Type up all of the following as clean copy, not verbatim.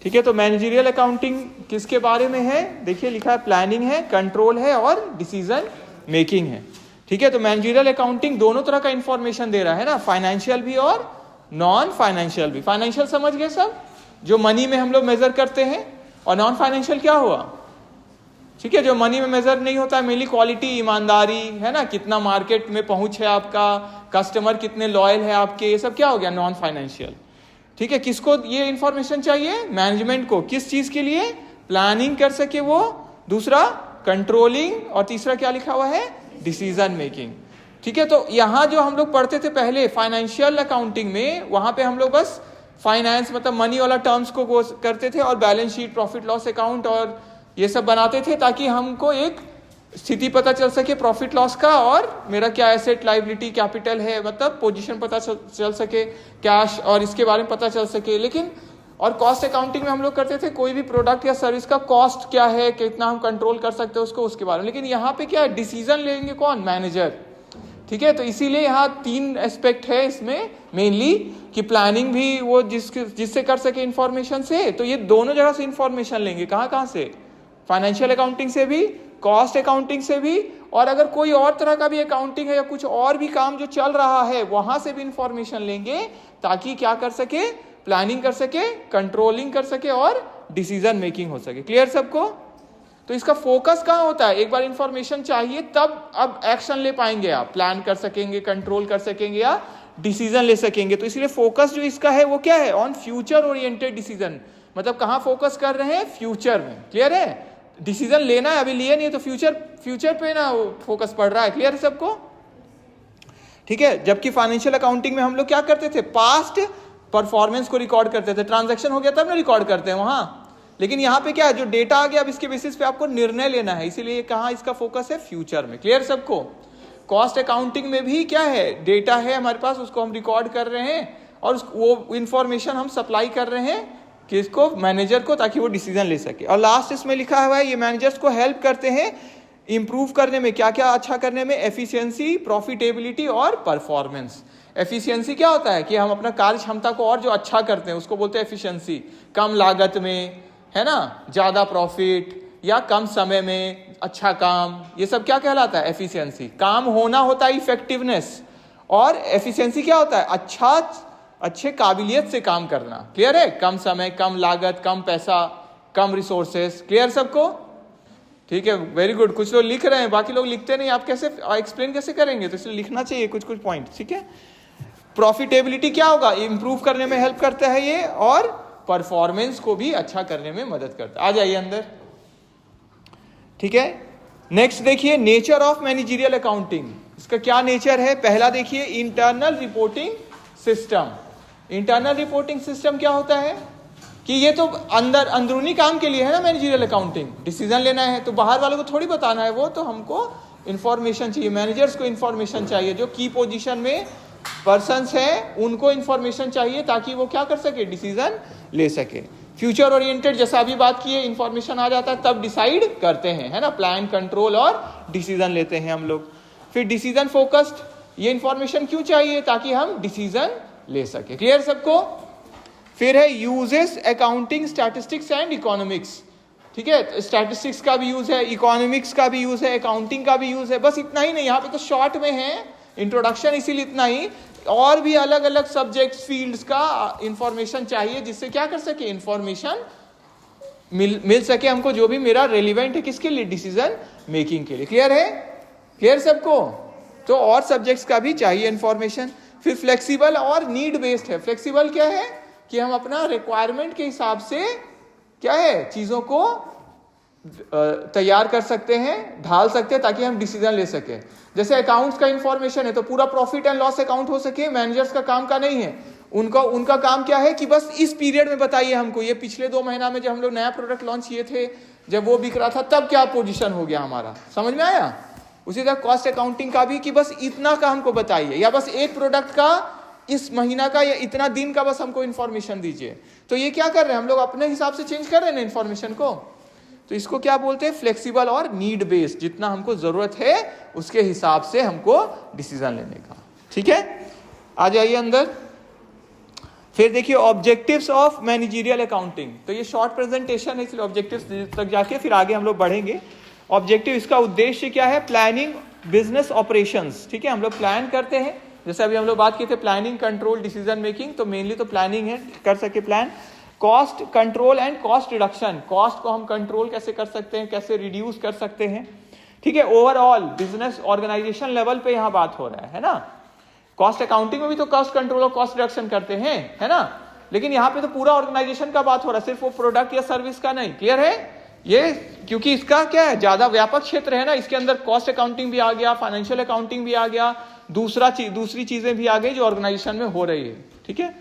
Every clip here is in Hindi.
ठीक है, तो मैनेजरियल अकाउंटिंग किसके बारे में है? देखिए लिखा है प्लानिंग है, कंट्रोल है और डिसीजन मेकिंग है। ठीक है, तो मैनेजरियल अकाउंटिंग दोनों तरह का इंफॉर्मेशन दे रहा है ना, फाइनेंशियल भी और नॉन फाइनेंशियल भी। फाइनेंशियल समझ गए सब, जो मनी में हम लोग मेजर करते हैं, और नॉन फाइनेंशियल क्या हुआ? ठीक है, जो मनी में मेजर नहीं होता है, मेनली क्वालिटी, ईमानदारी है ना, कितना मार्केट में पहुंच है आपका, कस्टमर कितने लॉयल है आपके, ये सब क्या हो गया? Non financial. ठीक है, किसको ये इंफॉर्मेशन चाहिए? मैनेजमेंट को। किस चीज के लिए? प्लानिंग कर सके वो, दूसरा कंट्रोलिंग, और तीसरा क्या लिखा हुआ है? Decision making. ठीक है, तो यहां जो हम लोग पढ़ते थे पहले फाइनेंशियल अकाउंटिंग में, वहां पे हम लोग बस फाइनेंस मतलब मनी वाला टर्म्स को करते थे, और balance sheet, profit loss account और ये सब बनाते थे, ताकि हमको एक स्थिति पता चल सके प्रॉफिट लॉस का, और मेरा क्या एसेट, लाइबिलिटी, कैपिटल है, मतलब पोजीशन पता चल सके, कैश और इसके बारे में पता चल सके। लेकिन और कॉस्ट अकाउंटिंग में हम लोग करते थे कोई भी प्रोडक्ट या सर्विस का कॉस्ट क्या है, कितना हम कंट्रोल कर सकते हैं उसको, उसके बारे में। लेकिन यहाँ पे क्या है? डिसीजन लेंगे कौन? मैनेजर। ठीक है, तो इसीलिए यहाँ 3 एस्पेक्ट है इसमें मेनली, कि प्लानिंग भी वो जिससे कर सके इंफॉर्मेशन से, तो ये दोनों जगह से इंफॉर्मेशन लेंगे। कहाँ से? फाइनेंशियल अकाउंटिंग से भी, कॉस्ट अकाउंटिंग से भी, और अगर कोई और तरह का भी अकाउंटिंग है या कुछ और भी काम जो चल रहा है वहां से भी इंफॉर्मेशन लेंगे, ताकि क्या कर सके? प्लानिंग कर सके, कंट्रोलिंग कर सके और डिसीजन मेकिंग हो सके। क्लियर सबको? तो इसका फोकस कहाँ होता है? एक बार इंफॉर्मेशन चाहिए तब अब एक्शन ले पाएंगे आप, प्लान कर सकेंगे, कंट्रोल कर सकेंगे या डिसीजन ले सकेंगे। तो इसलिए फोकस जो इसका है वो क्या है? On future oriented decision. मतलब कहाँ फोकस कर रहे हैं? फ्यूचर में। क्लियर है? डिसीजन लेना है, अभी लिए नहीं तो फ्यूचर पे ना फोकस पड़ रहा है। क्लियर है सबको? ठीक है, जबकि फाइनेंशियल अकाउंटिंग में हम लोग क्या करते थे? पास्ट परफॉर्मेंस को रिकॉर्ड करते थे, ट्रांजैक्शन हो गया तब ना रिकॉर्ड करते हैं वहां। लेकिन यहाँ पे क्या है? जो डेटा आ गया अब इसके बेसिस पे आपको निर्णय लेना है, इसीलिए कहाँ इसका फोकस है? फ्यूचर में। क्लियर सबको? कॉस्ट अकाउंटिंग में भी क्या है? डेटा है हमारे पास, उसको हम रिकॉर्ड कर रहे हैं, और वो इंफॉर्मेशन हम सप्लाई कर रहे हैं किसको? मैनेजर को, ताकि वो डिसीजन ले सके। और लास्ट इसमें लिखा हुआ है ये मैनेजर्स को हेल्प करते हैं इंप्रूव करने में। क्या क्या अच्छा करने में? एफिशिएंसी, प्रॉफिटेबिलिटी और परफॉर्मेंस। एफिशिएंसी क्या होता है? कि हम अपना कार्य क्षमता को और जो अच्छा करते हैं उसको बोलते हैं एफिशिएंसी। कम लागत में, है ना, ज्यादा प्रॉफिट, या कम समय में अच्छा काम, ये सब क्या कहलाता है? एफिशिएंसी। काम होना होता है इफेक्टिवनेस, और एफिशिएंसी क्या होता है? अच्छे काबिलियत से काम करना। क्लियर है? कम समय, कम लागत, कम पैसा, कम रिसोर्सेस। क्लियर सबको? ठीक है, वेरी गुड। कुछ लोग लिख रहे हैं, बाकी लोग लिखते नहीं। आप कैसे एक्सप्लेन कैसे करेंगे? तो इसलिए लिखना चाहिए कुछ पॉइंट। ठीक है, प्रॉफिटेबिलिटी क्या होगा? इंप्रूव करने में हेल्प करता है ये, और परफॉर्मेंस को भी अच्छा करने में मदद करता है। आ जाइए अंदर। ठीक है, नेक्स्ट देखिए नेचर ऑफ मैनेजरियल अकाउंटिंग। इसका क्या नेचर है? पहला देखिए internal reporting system. Internal reporting system क्या होता है? कि ये तो अंदरूनी काम के लिए है ना मैनेजरियल अकाउंटिंग। डिसीजन लेना है तो बाहर वालों को थोड़ी बताना है, वो तो हमको इंफॉर्मेशन चाहिए, मैनेजर्स को इंफॉर्मेशन चाहिए, जो की पोजीशन में पर्सन्स हैं उनको इंफॉर्मेशन चाहिए, ताकि वो क्या कर सके? डिसीजन ले सके। फ्यूचर ओरिएंटेड, जैसा अभी बात की है, इंफॉर्मेशन आ जाता है तब डिसाइड करते हैं, है ना, प्लान, कंट्रोल और डिसीजन लेते हैं हम लोग। फिर डिसीजन फोकस्ड, ये इंफॉर्मेशन क्यों चाहिए? ताकि हम डिसीजन ले सके। क्लियर सबको? फिर है uses accounting, statistics and economics. ठीक है, स्टैटिस्टिक्स का भी यूज है, इकोनॉमिक्स का भी यूज है, अकाउंटिंग का भी यूज है। बस इतना ही नहीं, यहाँ पे तो शॉर्ट में है इंट्रोडक्शन, इसीलिए इतना ही। और भी अलग अलग सब्जेक्ट्स, फील्ड्स का इंफॉर्मेशन चाहिए, जिससे क्या कर सके? इंफॉर्मेशन मिल सके हमको, जो भी मेरा रेलिवेंट है किसके लिए? डिसीजन मेकिंग के लिए। क्लियर है? क्लियर सबको? तो और सब्जेक्ट्स का भी चाहिए इंफॉर्मेशन। फिर फ्लेक्सिबल और नीड बेस्ड है। फ्लेक्सिबल क्या है? कि हम अपना रिक्वायरमेंट के हिसाब से क्या है, चीजों को तैयार कर सकते हैं, ढाल सकते हैं, ताकि हम डिसीजन ले सके। जैसे अकाउंट्स का इंफॉर्मेशन है तो पूरा प्रॉफिट एंड लॉस अकाउंट हो सके, मैनेजर्स का काम का नहीं है। उनका काम क्या है कि बस इस पीरियड में बताइए हमको, ये पिछले 2 महीना में जब हम लोग नया प्रोडक्ट लॉन्च किए थे, जब वो बिक रहा था, तब क्या पोजीशन हो गया हमारा। समझ में आया? उसी तरह कॉस्ट अकाउंटिंग का भी, कि बस इतना का हमको बताइए, या बस एक प्रोडक्ट का इस महीना का या इतना दिन का बस हमको इन्फॉर्मेशन दीजिए। तो ये क्या कर रहे हैं हम लोग? अपने हिसाब से चेंज कर रहे हैं ना इन्फॉर्मेशन को। तो इसको क्या बोलते हैं? फ्लेक्सिबल और नीड बेस्ड। जितना हमको जरूरत है उसके हिसाब से हमको डिसीजन लेने का। ठीक है, आ जाइए अंदर। फिर देखिए ऑब्जेक्टिव्स ऑफ मैनेजरियल अकाउंटिंग, तो ये शॉर्ट प्रेजेंटेशन है इसलिए ऑब्जेक्टिव्स तक जाके फिर आगे हम लोग बढ़ेंगे। ऑब्जेक्टिव, इसका उद्देश्य क्या है? प्लानिंग बिजनेस ऑपरेशंस, ठीक है, हम लोग प्लान करते हैं, जैसे अभी हम लोग बात किए थे प्लानिंग, कंट्रोल, डिसीजन मेकिंग, तो मेनली तो प्लानिंग है, कर सके plan. Cost control and cost reduction, cost को हम कंट्रोल कैसे कर सकते हैं, कैसे रिड्यूस कर सकते हैं, ठीक है। ओवरऑल बिजनेस ऑर्गेनाइजेशन लेवल पे यहाँ बात हो रहा है ना। कॉस्ट अकाउंटिंग में भी तो कॉस्ट कंट्रोल और कॉस्ट रिडक्शन करते हैं, है ना, लेकिन यहाँ पे तो पूरा ऑर्गेनाइजेशन का बात हो रहा है, सिर्फ वो प्रोडक्ट या सर्विस का नहीं। क्लियर है ये? क्योंकि इसका क्या है, ज्यादा व्यापक क्षेत्र है ना, इसके अंदर कॉस्ट अकाउंटिंग भी आ गया, फाइनेंशियल अकाउंटिंग भी आ गया, दूसरी चीजें भी आ गई जो ऑर्गेनाइजेशन में हो रही है, ठीक है।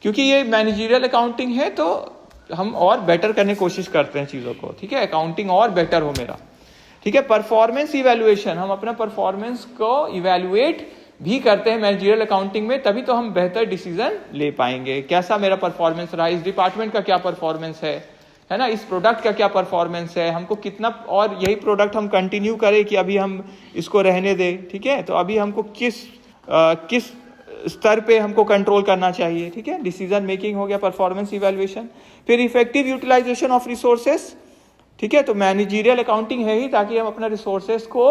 क्योंकि ये मैनेजरियल अकाउंटिंग है तो हम और बेटर करने की कोशिश करते हैं चीजों को, ठीक है, अकाउंटिंग और बेटर हो मेरा, ठीक है। परफॉर्मेंस इवैल्यूएशन, हम अपना परफॉर्मेंस को इवैल्यूएट भी करते हैं मैनेजरियल अकाउंटिंग में, तभी तो हम बेहतर डिसीजन ले पाएंगे। कैसा मेरा परफॉर्मेंस रहा, इस डिपार्टमेंट का क्या परफॉर्मेंस है ना, इस प्रोडक्ट का क्या परफॉर्मेंस है, हमको कितना, और यही प्रोडक्ट हम कंटिन्यू करें कि अभी हम इसको रहने दें, ठीक है, तो अभी हमको किस स्तर पे हमको कंट्रोल करना चाहिए, ठीक है। डिसीजन मेकिंग हो गया, परफॉर्मेंस इवैल्यूएशन। फिर इफेक्टिव यूटिलाइजेशन ऑफ रिसोर्सेस, ठीक है, तो मैनेजरियल अकाउंटिंग है ही ताकि हम अपना रिसोर्सेस को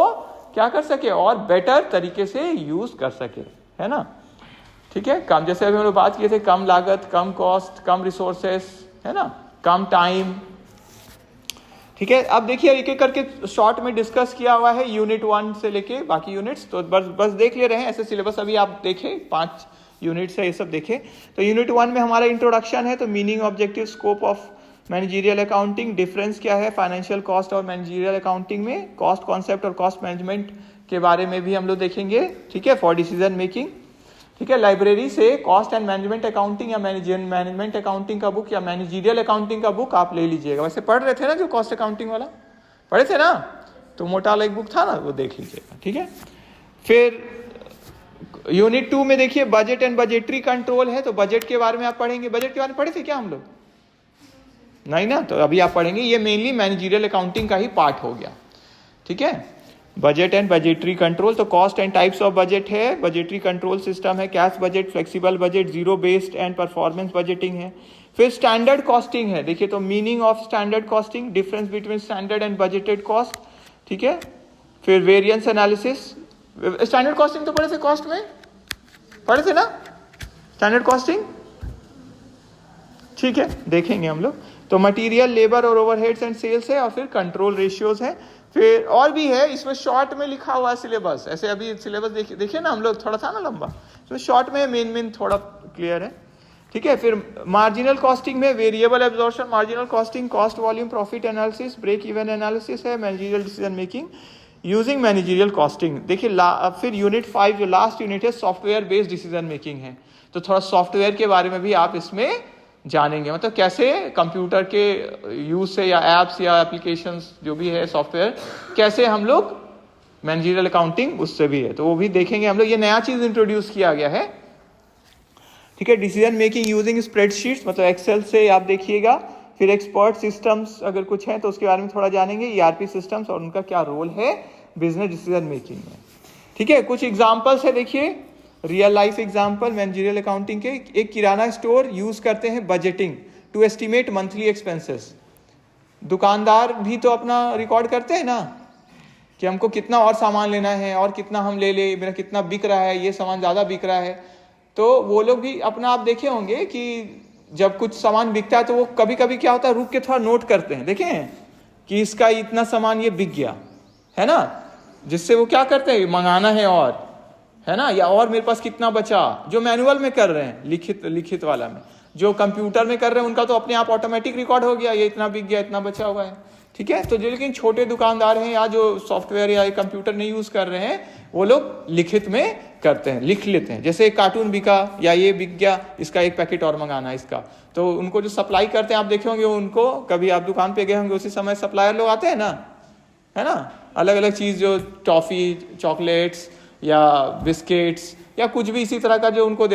क्या कर सके और बेटर तरीके से यूज कर सके, है ना, ठीक है। कम, जैसे अभी हम लोग बात किए थे, कम लागत, कम कॉस्ट, कम रिसोर्सेस, है ना, कम टाइम, ठीक है। अब देखिए एक एक करके शॉर्ट में डिस्कस किया हुआ है यूनिट 1 से लेके बाकी यूनिट्स, तो बस देख ले रहे हैं, ऐसे सिलेबस अभी आप देखें, 5 यूनिट्स है, ये सब देखें। तो यूनिट 1 में हमारा इंट्रोडक्शन है, तो meaning, objective, scope of managerial accounting, difference क्या है फाइनेंशियल कॉस्ट और मैनेजरियल अकाउंटिंग में, कॉस्ट कॉन्सेप्ट और कॉस्ट मैनेजमेंट के बारे में भी हम लोग देखेंगे, ठीक है, फॉर डिसीजन मेकिंग, ठीक है। लाइब्रेरी से कॉस्ट एंड मैनेजमेंट अकाउंटिंग या मैनेजमेंट अकाउंटिंग का बुक या मैनेजरियल अकाउंटिंग का बुक आप ले लीजिएगा। वैसे पढ़ रहे थे ना जो कॉस्ट अकाउंटिंग वाला पढ़े थे ना, तो मोटा वाला एक बुक था ना, वो देख लीजिएगा, ठीक है। फिर यूनिट 2 में देखिए बजट एंड बजटरी कंट्रोल है, तो बजट के बारे में आप पढ़ेंगे। बजट के बारे में पढ़े थे क्या हम लोग? नहीं ना, तो अभी आप पढ़ेंगे। ये मेनली मैनेजरियल अकाउंटिंग का ही पार्ट हो गया, ठीक है। बजट एंड बजटरी कंट्रोल, तो cost and types of budget है, बजटरी कंट्रोल सिस्टम है, cash budget, flexible budget, zero based and performance budgeting है। फिर स्टैंडर्ड कॉस्टिंग है, देखिए तो meaning of standard costing, difference between standard and budgeted cost, ठीक है। फिर वेरिएंस एनालिसिस, स्टैंडर्ड कॉस्टिंग तो पढ़े थे, कॉस्ट में पढ़े थे ना स्टैंडर्ड कॉस्टिंग, ठीक है, देखेंगे हम लोग। तो मटेरियल, लेबर और ओवरहेड्स एंड सेल्स है, और फिर कंट्रोल रेशियोज है। फिर और भी है, इसमें शॉर्ट में लिखा हुआ है सिलेबस, ऐसे अभी सिलेबस देखिए ना हम लोग, थोड़ा था ना लंबा, इसमें शॉर्ट में मेन थोड़ा क्लियर है, ठीक है। फिर मार्जिनल कॉस्टिंग में variable absorption, marginal costing, cost volume profit analysis, break even analysis है, managerial decision making using managerial costing. देखिए फिर यूनिट 5 जो लास्ट यूनिट है, सॉफ्टवेयर बेस्ड डिसीजन मेकिंग है, तो थोड़ा सॉफ्टवेयर के बारे में भी आप इसमें जानेंगे, मतलब कैसे कंप्यूटर के यूज से या एप्स या एप्लीकेशंस जो भी है सॉफ्टवेयर, कैसे हम लोग मैनेजरियल अकाउंटिंग उससे भी है, तो वो भी देखेंगे हम लोग। ये नया चीज इंट्रोड्यूस किया गया है, ठीक है। डिसीजन मेकिंग यूजिंग स्प्रेडशीट्स, मतलब एक्सेल से आप देखिएगा। फिर एक्सपर्ट सिस्टम्स अगर कुछ है तो उसके बारे में थोड़ा जानेंगे, ईआरपी सिस्टम्स और उनका क्या रोल है बिजनेस डिसीजन मेकिंग में, ठीक है। कुछ एग्जाम्पल्स है, देखिए real life example managerial accounting के। एक किराना स्टोर यूज करते हैं budgeting to estimate monthly expenses. दुकानदार भी तो अपना रिकॉर्ड करते हैं ना कि हमको कितना और सामान लेना है और कितना हम ले ले, मेरा कितना बिक रहा है, ये सामान ज़्यादा बिक रहा है, तो वो लोग भी अपना, आप देखे होंगे कि जब कुछ सामान बिकता है तो वो कभी कभी क्या होता है, रुक के थोड़ा नोट करते हैं, देखें कि इसका इतना सामान ये बिक गया है ना, जिससे वो क्या करते हैं, मंगाना है और, है ना, या और मेरे पास कितना बचा। जो मैनुअल में कर रहे हैं, लिखित वाला में, जो कंप्यूटर में कर रहे हैं उनका तो अपने आप ऑटोमेटिक रिकॉर्ड हो गया, ये इतना बिक गया, इतना बचा हुआ है, ठीक है। तो जो लेकिन छोटे दुकानदार हैं या जो सॉफ्टवेयर या कंप्यूटर नहीं यूज कर रहे हैं, वो लोग लिखित में करते हैं, लिख लेते हैं। जैसे एक कार्टून बिका या ये बिक गया, इसका एक पैकेट और मंगाना है इसका, तो उनको जो सप्लाई करते हैं आप देखे होंगे, उनको कभी आप दुकान पे गए होंगे, उसी समय सप्लायर लोग आते हैं ना, है ना, अलग अलग चीज, जो टॉफी, चॉकलेट्स या बिस्किट्स या कुछ भी इसी तरह का जो उनको